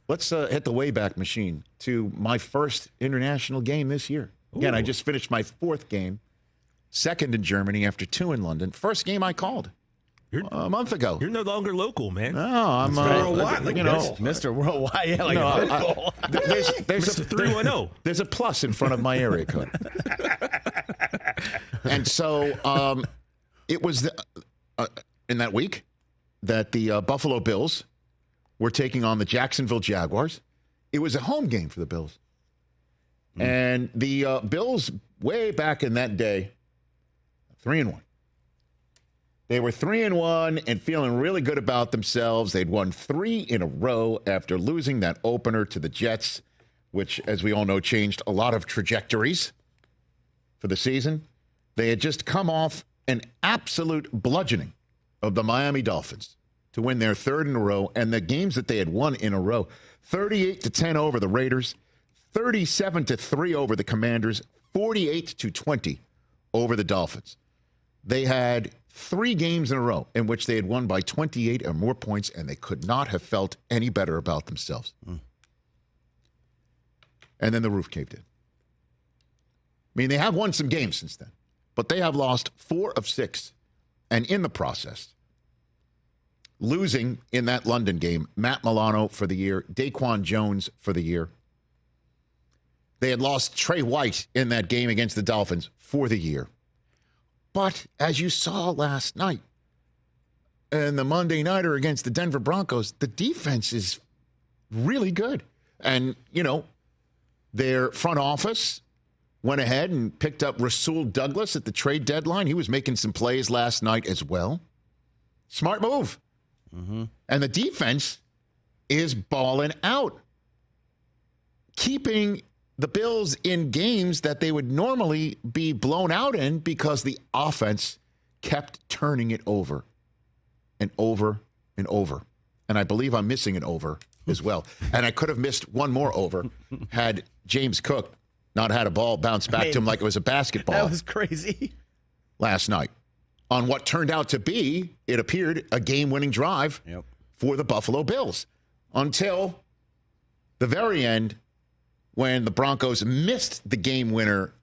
let's hit the Wayback Machine to my first international game this year. Again, I just finished my fourth game, second in Germany after 2 in London. First game I called a month ago. You're no longer local, man. No, I'm worldwide, Mr. Worldwide. Yeah, like there's Mr. 310. There's a plus in front of my area code. And so it was in that week that the Buffalo Bills were taking on the Jacksonville Jaguars. It was a home game for the Bills. And the Bills, way back in that day, 3-1. They were 3-1 and feeling really good about themselves. They'd won 3 in a row after losing that opener to the Jets, which, as we all know, changed a lot of trajectories for the season. They had just come off an absolute bludgeoning of the Miami Dolphins to win their 3rd in a row, and the games that they had won in a row, 38-10 over the Raiders, 37-3 over the Commanders, 48-20 over the Dolphins. They had 3 games in a row in which they had won by 28 or more points, and they could not have felt any better about themselves. And then the roof caved in. I mean, they have won some games since then, but they have lost 4 of 6. And in the process, losing in that London game, Matt Milano for the year, Daquan Jones for the year. They had lost Trey White in that game against the Dolphins for the year. But as you saw last night, in the Monday Nighter against the Denver Broncos, the defense is really good. And, their front office went ahead and picked up Rasul Douglas at the trade deadline. He was making some plays last night as well. Smart move. And the defense is balling out, keeping the Bills in games that they would normally be blown out in because the offense kept turning it over and over and over. And I believe I'm missing an over as well. And I could have missed one more over had James Cook not had a ball bounce back to him like it was a basketball. That was crazy. Last night on what turned out to be, it appeared, a game-winning drive for the Buffalo Bills until the very end, when the Broncos missed the game winner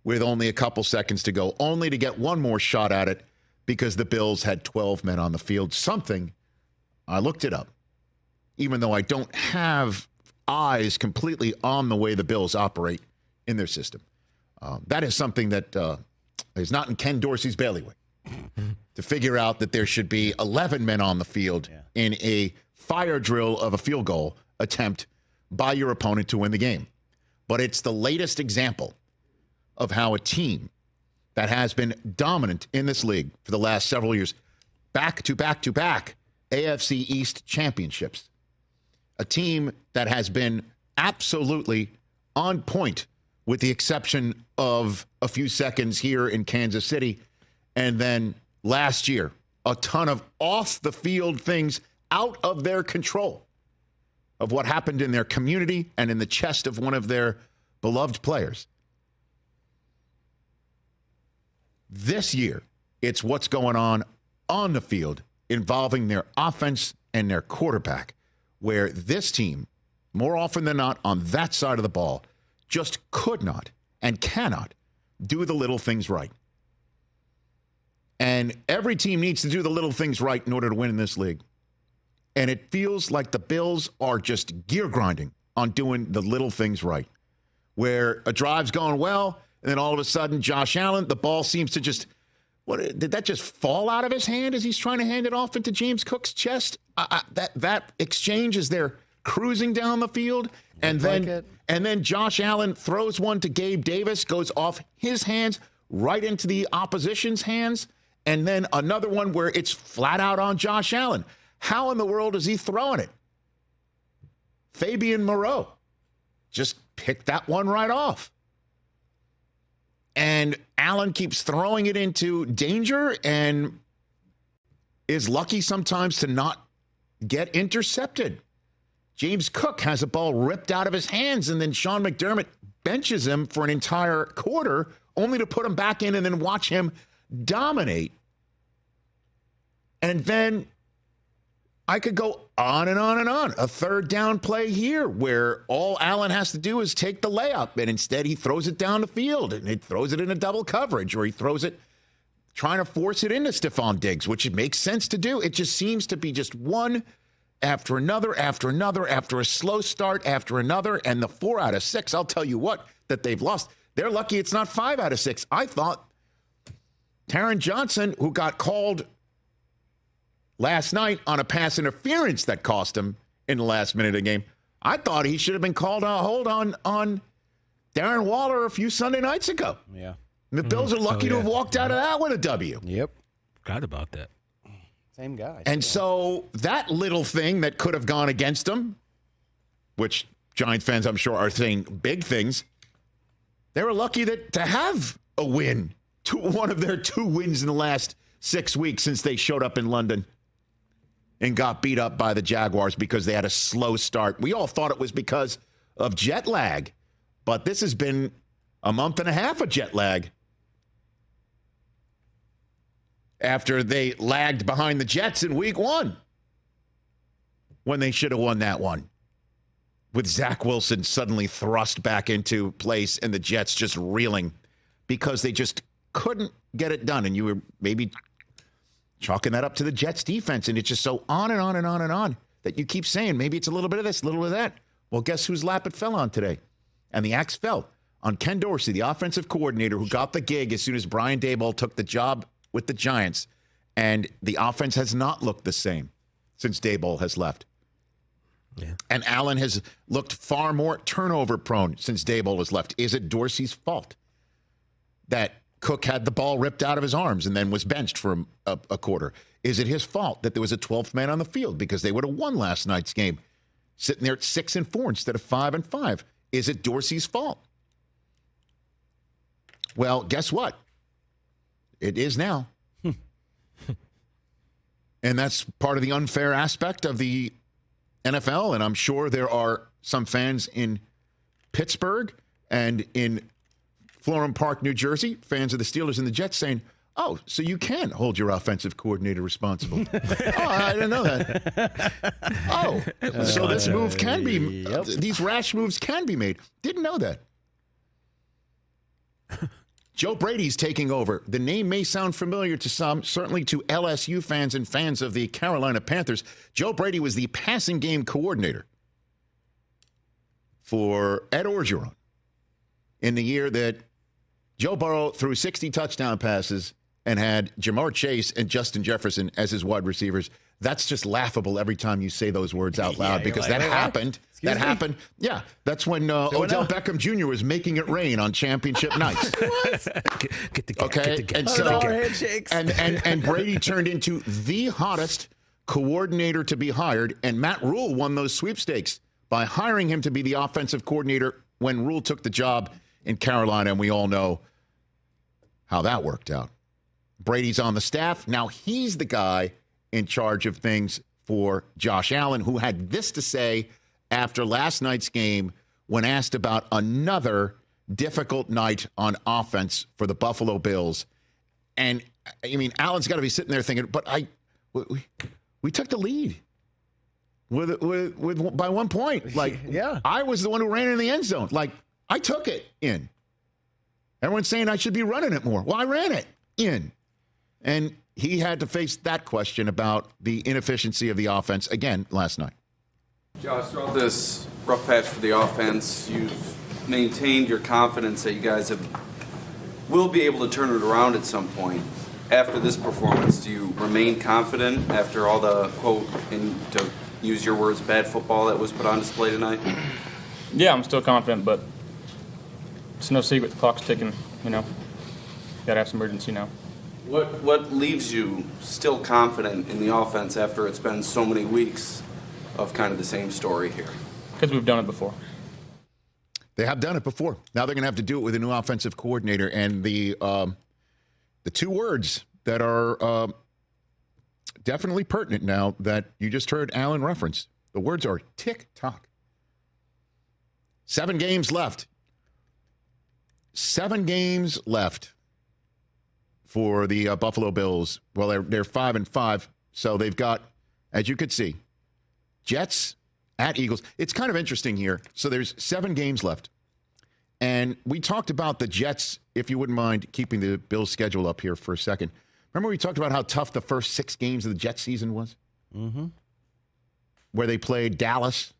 with only a couple seconds to go, only to get one more shot at it because the Bills had 12 men on the field. Something, I looked it up, even though I don't have eyes completely on the way the Bills operate in their system. That is something that is not in Ken Dorsey's bailiwick, to figure out that there should be 11 men on the field in a fire drill of a field goal attempt by your opponent to win the game. But it's the latest example of how a team that has been dominant in this league for the last several years, back to back to back AFC East championships, a team that has been absolutely on point with the exception of a few seconds here in Kansas City, and then last year, a ton of off-the-field things out of their control of what happened in their community and in the chest of one of their beloved players. This year, it's what's going on the field involving their offense and their quarterback, where this team, more often than not on that side of the ball, just could not and cannot do the little things right. And every team needs to do the little things right in order to win in this league. And it feels like the Bills are just gear grinding on doing the little things right, where a drive's going well, and then all of a sudden, Josh Allen, the ball seems to just, did that just fall out of his hand as he's trying to hand it off into James Cook's chest? That exchange as they're cruising down the field, and then Josh Allen throws one to Gabe Davis, goes off his hands right into the opposition's hands, and then another one where it's flat out on Josh Allen. How in the world is he throwing it? Fabian Moreau just picked that one right off. And Allen keeps throwing it into danger and is lucky sometimes to not get intercepted. James Cook has a ball ripped out of his hands, and then Sean McDermott benches him for an entire quarter, only to put him back in and then watch him dominate. And then I could go on and on and on. A third down play here where all Allen has to do is take the layup, and instead he throws it down the field, and he throws it in a double coverage, or he throws it trying to force it into Stephon Diggs, which it makes sense to do. It just seems to be just one after another, after another, after a slow start, after another, and the 4 out of 6, I'll tell you what, that they've lost. They're lucky it's not 5 out of 6. I thought Taron Johnson, who got called last night on a pass interference that cost him in the last minute of the game, I thought he should have been called on hold on Darren Waller a few Sunday nights ago. Yeah. And the Bills are lucky to have walked out of that with a W. Yep. Forgot about that. Same guy. And so that little thing that could have gone against them, which Giants fans, I'm sure, are saying big things, they were lucky to have a win, one of their 2 wins in the last 6 weeks since they showed up in London and got beat up by the Jaguars because they had a slow start. We all thought it was because of jet lag, but this has been a month and a half of jet lag after they lagged behind the Jets in week 1 when they should have won that one, with Zach Wilson suddenly thrust back into place and the Jets just reeling because they just couldn't get it done. And you were maybe chalking that up to the Jets defense, and it's just so on and on and on and on that you keep saying maybe it's a little bit of this, a little bit of that. Well, guess whose lap it fell on today? And the axe fell on Ken Dorsey, the offensive coordinator who got the gig as soon as Brian Daboll took the job with the Giants. And the offense has not looked the same since Daboll has left. Yeah. And Allen has looked far more turnover prone since Daboll has left. Is it Dorsey's fault that Cook had the ball ripped out of his arms and then was benched for a quarter? Is it his fault that there was a 12th man on the field because they would have won last night's game, sitting there at 6-4 instead of 5-5? Is it Dorsey's fault? Well, guess what? It is now. And that's part of the unfair aspect of the NFL. And I'm sure there are some fans in Pittsburgh and in Florham Park, New Jersey, fans of the Steelers and the Jets saying, oh, so you can hold your offensive coordinator responsible. Oh, I didn't know that. Oh, so this move can be, these rash moves can be made. Didn't know that. Joe Brady's taking over. The name may sound familiar to some, certainly to LSU fans and fans of the Carolina Panthers. Joe Brady was the passing game coordinator for Ed Orgeron in the year that Joe Burrow threw 60 touchdown passes and had Jamar Chase and Justin Jefferson as his wide receivers. That's just laughable every time you say those words out loud because that happened. That happened. Yeah, that's when Odell Beckham Jr. was making it rain on championship nights. And Brady turned into the hottest coordinator to be hired, and Matt Rule won those sweepstakes by hiring him to be the offensive coordinator when Rule took the job in Carolina, and we all know how that worked out. Brady's on the staff. Now he's the guy in charge of things for Josh Allen, who had this to say after last night's game when asked about another difficult night on offense for the Buffalo Bills. And, I mean, Allen's got to be sitting there thinking, but we took the lead with by 1 point. Like, yeah. I was the one who ran in the end zone. Like, I took it in. Everyone's saying I should be running it more. Well, I ran it in. And he had to face that question about the inefficiency of the offense again last night. Josh, throughout this rough patch for the offense, you've maintained your confidence that you guys will be able to turn it around at some point. After this performance, do you remain confident after all the, quote, and to use your words, bad football that was put on display tonight? Yeah, I'm still confident, but it's no secret the clock's ticking, you know. Got to have some urgency now. What leaves you still confident in the offense after it's been so many weeks of kind of the same story here? Because we've done it before. They have done it before. Now they're going to have to do it with a new offensive coordinator. And the two words that are definitely pertinent now that you just heard Allen reference, the words are tick-tock. 7 games left. 7 games left for the Buffalo Bills. Well, they're 5-5, so they've got as you could see, Jets at Eagles. It's kind of interesting here. So there's 7 games left. And we talked about the Jets, if you wouldn't mind keeping the Bills schedule up here for a second. Remember we talked about how tough the first 6 games of the Jets season was? Mm-hmm. Where they played Dallas,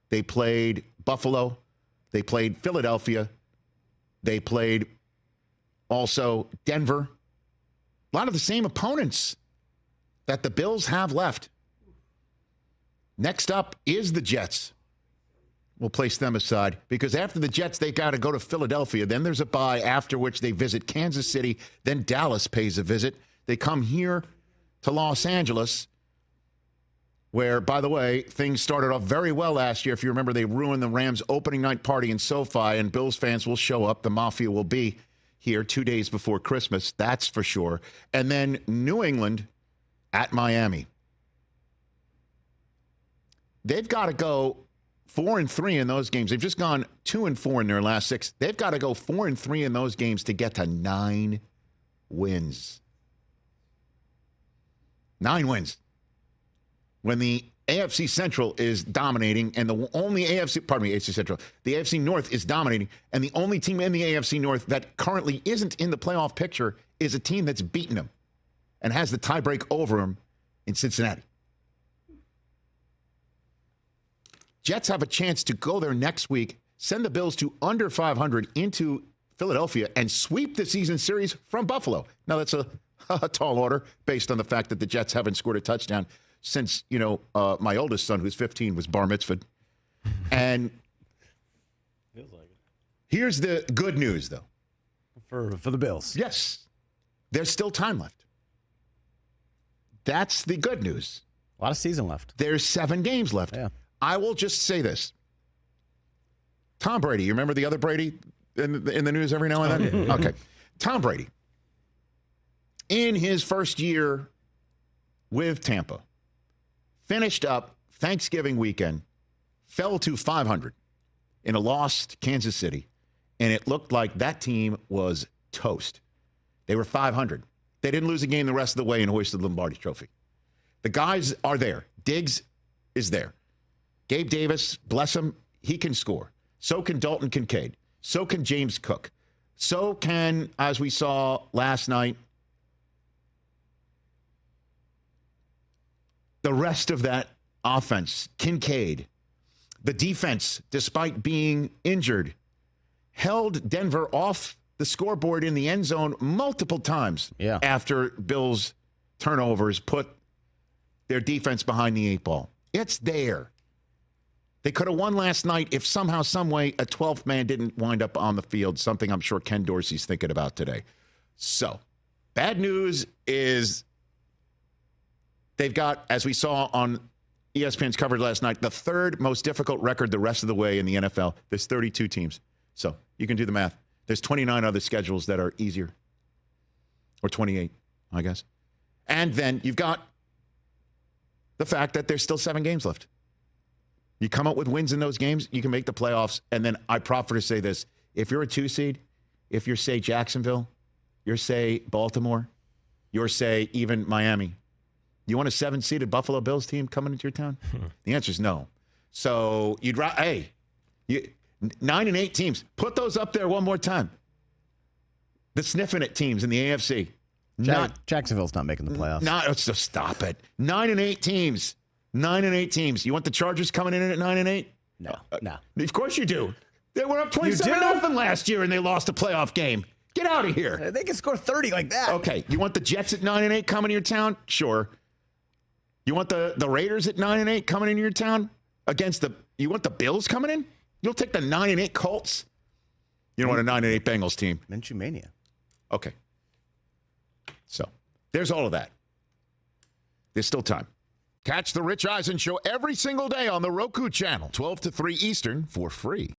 they played Buffalo, they played Philadelphia, they played also Denver. A lot of the same opponents that the Bills have left. Next up is the Jets. We'll place them aside because after the Jets, they got to go to Philadelphia. Then there's a bye after which they visit Kansas City. Then Dallas pays a visit. They come here to Los Angeles, where, by the way, things started off very well last year. If you remember, they ruined the Rams' opening night party in SoFi, and Bills fans will show up. The Mafia will be here 2 days before Christmas. That's for sure. And then New England at Miami. They've got to go 4-3 in those games. They've just gone 2-4 in their last 6. They've got to go 4-3 in those games to get to 9 wins. 9 wins. When the AFC Central is dominating and the only AFC Central, the AFC North is dominating, and the only team in the AFC North that currently isn't in the playoff picture is a team that's beaten them and has the tiebreak over them in Cincinnati. Jets have a chance to go there next week, send the Bills to under 500 into Philadelphia, and sweep the season series from Buffalo. Now, that's a tall order based on the fact that the Jets haven't scored a touchdown since, my oldest son, who's 15, was bar mitzvahed. And Feels like it. Here's the good news, though. For the Bills. Yes, there's still time left. That's the good news. A lot of season left. There's 7 games left. Yeah. I will just say this. Tom Brady, you remember the other Brady in the news every now and then? Okay. Tom Brady, in his first year with Tampa, finished up Thanksgiving weekend, fell to 500 in a loss to Kansas City, and it looked like that team was toast. They were 500. They didn't lose a game the rest of the way and hoisted the Lombardi Trophy. The guys are there. Diggs is there. Gabe Davis, bless him, he can score. So can Dalton Kincaid. So can James Cook. So can, as we saw last night, the rest of that offense. Kincaid. The defense, despite being injured, held Denver off the scoreboard in the end zone multiple times after Bills' turnovers put their defense behind the 8 ball. It's there. They could have won last night if somehow, some way, a 12th man didn't wind up on the field, something I'm sure Ken Dorsey's thinking about today. So, bad news is they've got, as we saw on ESPN's coverage last night, the 3rd most difficult record the rest of the way in the NFL. There's 32 teams. So, you can do the math. There's 29 other schedules that are easier. Or 28, I guess. And then you've got the fact that there's still 7 games left. You come up with wins in those games, you can make the playoffs. And then I proffer to say this. If you're a 2 seed, if you're, say, Jacksonville, you're, say, Baltimore, you're, say, even Miami, you want a 7-seeded Buffalo Bills team coming into your town? The answer is no. So you'd 9 and 8 teams. Put those up there one more time. The sniffing it teams in the AFC. Jacksonville's not making the playoffs. So stop it. 9 and 8 teams. 9 and 8 teams. You want the Chargers coming in at 9 and 8? No. Of course you do. They were up 27-0 last year and they lost a playoff game. Get out of here. They can score 30 like that. Okay. You want the Jets at 9 and 8 coming to your town? Sure. You want the Raiders at 9 and 8 coming into your town? You want the Bills coming in? You'll take the 9 and 8 Colts? You don't want a 9 and 8 Bengals team. Minshew Mania. Okay. So, there's all of that. There's still time. Catch the Rich Eisen Show every single day on the Roku channel, 12 to 3 Eastern, for free.